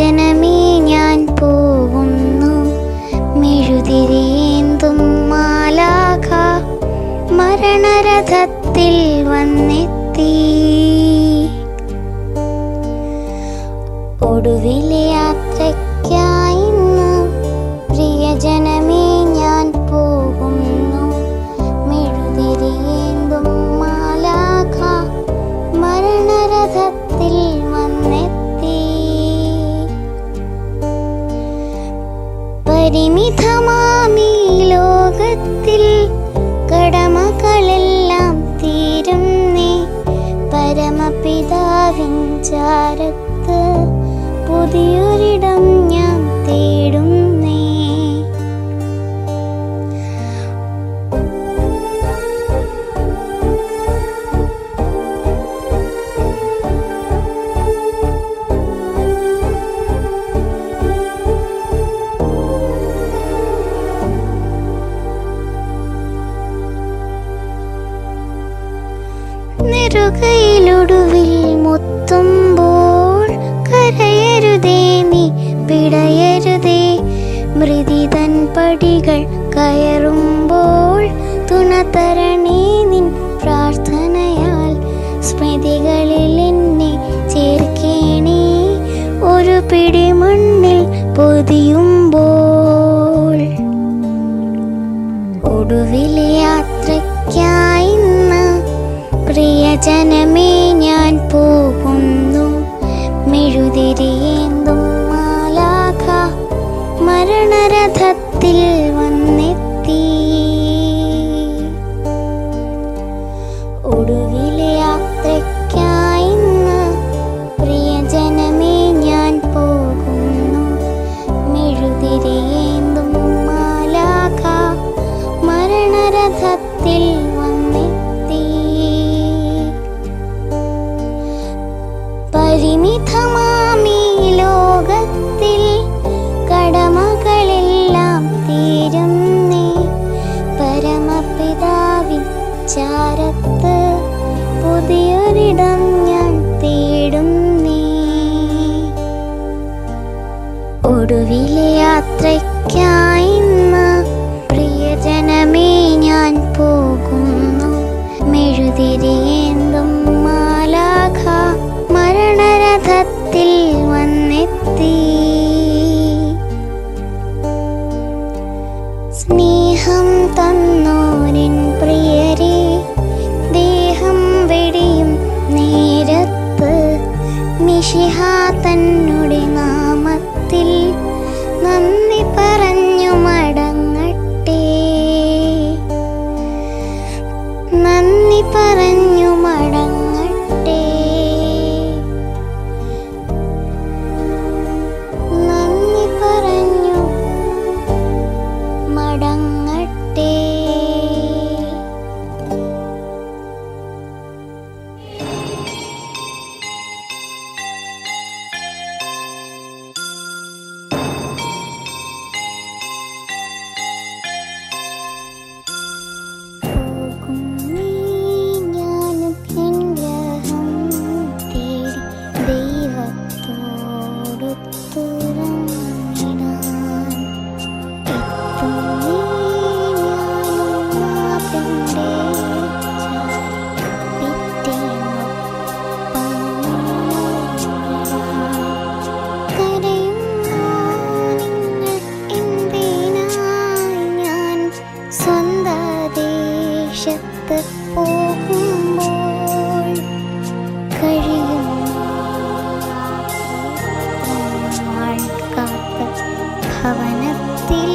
പ്രിയജനമേ ഞാൻ പോകുന്നു, മെഴുതിരിയേന്തും മാലാഖ മരണരഥത്തിൽ വന്നെത്തി. ഒടുവിലെ യാത്രയ്ക്കായിന്ന് പ്രിയജനമേ ഞാൻ പോകുന്നു, മെഴുതിരിയേന്തും മാലാഖ മരണരഥത്തിൽ വന്നെത്തി. പരിമിതമാമീ ലോകത്തിൽ കടമകളെല്ലാം തീരുന്നേ, പരമപിതാവിൻ ചാരത്ത് പുതിയൊരിടം ഞാൻ തേടുന്നേ. നെറുകയിലൊടുവിൽ മുത്തുമ്പോൾ കരയരുതേ നീ പിടയരുതേ, മൃതിതൻ പടികൾ കയറുമ്പോൾ തുണതരണേ നിൻ പ്രാർത്ഥനയാൽ. സ്മൃതികളിൽ എന്നെ ചേർക്കേണേ ഒരു പിടി മണ്ണിൽ പൊതിയുമ്പോൾ. ഒടുവിലെ യാത്രയ്ക്കായിന്ന് പ്രിയജനമേ ഞാൻ പോകുന്നു, മെഴുതിരിയേന്തും മാലാഖ മരണരഥത്തിൽ വന്നെത്തി. ഒടുവിലെ യാത്രയ്ക്കായിന്ന് പ്രിയജനമേ ഞാൻ പോകുന്നു, മെഴുതിരിയേന്തും മാലാഖ മരണരഥത്തിൽ വന്നെത്തി. പരിമിതമാമീ ലോകത്തിൽ കടമകളെല്ലാം തീരുന്നേ, പരമപിതാവിൻ ചാരത്ത് പുതിയൊരിടം ഞാൻ തേടുന്നേ. ഒടുവിലെ യാത്രയ്ക്കായിന്ന് പ്രിയജനമേ ഞാൻ പോകുന്നു, മെഴുതിരിയേന്തും മാലാഖ മരണരഥത്തിൽ വന്നെത്തി. സ്നേഹം തന്നോരിൻ പ്രിയരെ ദേഹം വെടിയും നേരത്ത്, മിശിഹ തന്നുടെ നാമത്തിൽ നന്ദി പറഞ്ഞു മടങ്ങട്ടെ, നന്ദി പറഞ്ഞു മടങ്ങട്ടെ, നന്ദി പറഞ്ഞു മടങ്ങട്ടെ. പോകുമ്പോൾ കഴിയും കാത്ത ഭവനത്തിൽ